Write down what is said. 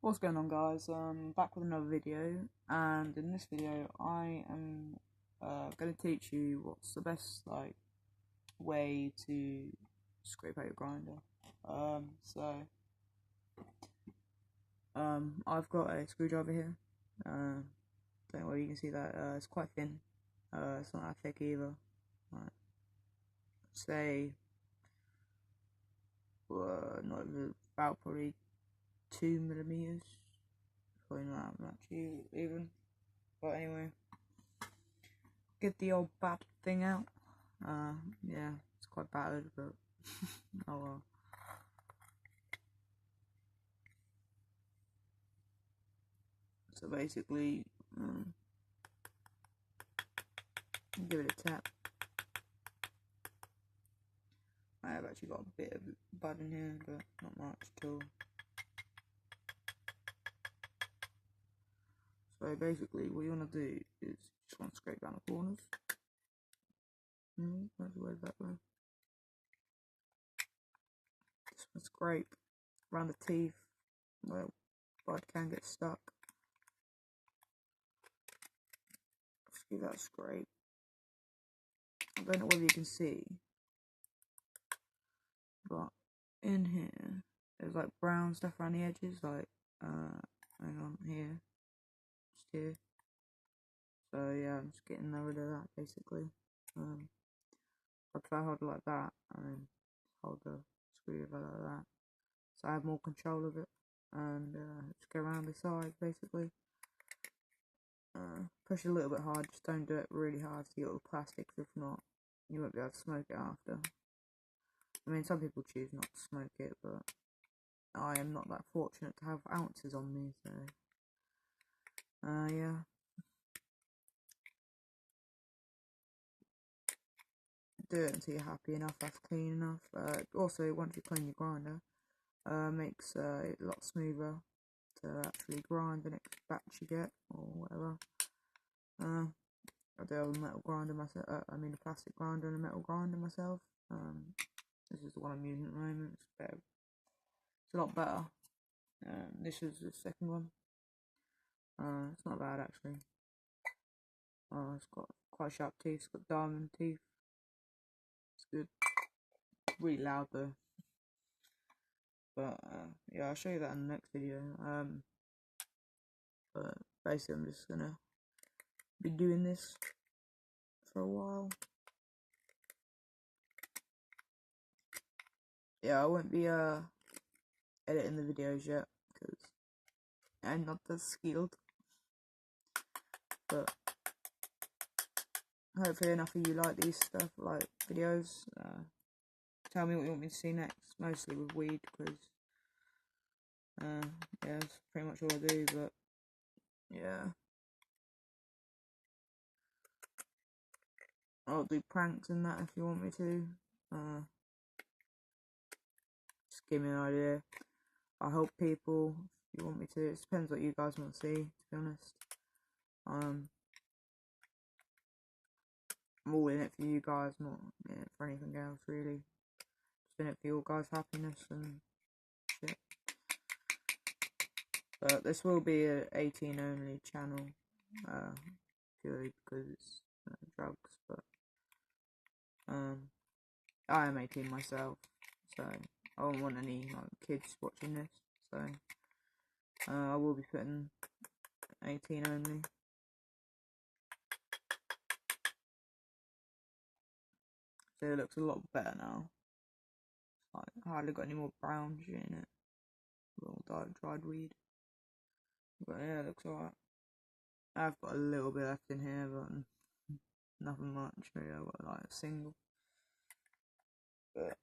What's going on, guys? Back with another video, and in this video I am going to teach you what's the best way to scrape out your grinder. I've got a screwdriver here. Don't know whether you can see that. It's quite thin. It's not that thick either. Right. Say, not even, about probably 2 millimeters. Probably not that much even. But anyway, get the old bat thing out. Yeah, it's quite battered, but oh well. So basically, give it a tap. I have actually got a bit of bud in here, but not much at all. So basically, what you want to do is just want to scrape down the corners. That's the way that way. Just want to scrape around the teeth where bud can get stuck. Just give that a scrape. I don't know whether you can see, but in here there's like brown stuff around the edges, like hang on, here, just here. So yeah, I'm just getting rid of that basically. I try to hold it like that and then hold the screwdriver like that, so I have more control of it, and just go around the side basically. Push it a little bit hard, just don't do it really hard so you get all the plastics, if not you won't be able to smoke it after. I mean, some people choose not to smoke it, but I am not that fortunate to have ounces on me, so yeah. Do it until you're happy enough, that's clean enough. Also, once you clean your grinder, makes it a lot smoother to actually grind the next batch you get, or whatever. I do have a metal grinder myself, I mean a plastic grinder and a metal grinder myself. This is the one I'm using at the moment. It's better. It's a lot better. This is the second one. It's not bad actually. It's got quite sharp teeth. It's got diamond teeth. It's good. Really loud though. But yeah, I'll show you that in the next video. But basically, I'm just gonna be doing this for a while. Yeah, I won't be editing the videos yet because I'm not that skilled. But hopefully enough of you like these stuff, like videos. Tell me what you want me to see next, mostly with weed, because yeah, that's pretty much all I do. But yeah, I'll do pranks and that if you want me to. Just give me an idea. I'll help people if you want me to. It depends what you guys want to see, to be honest. I'm all in it for you guys, not in it for anything else really. Just in it for your guys' happiness and shit. But this will be a 18 only channel, purely because it's drugs. But I am 18 myself, so I don't want any kids watching this. So I will be putting 18 only. So it looks a lot better now. Like, hardly got any more brown shit in it. Little dried weed. But yeah, it looks alright. I've got a little bit left in here, but nothing much. Really, I've got like a single. But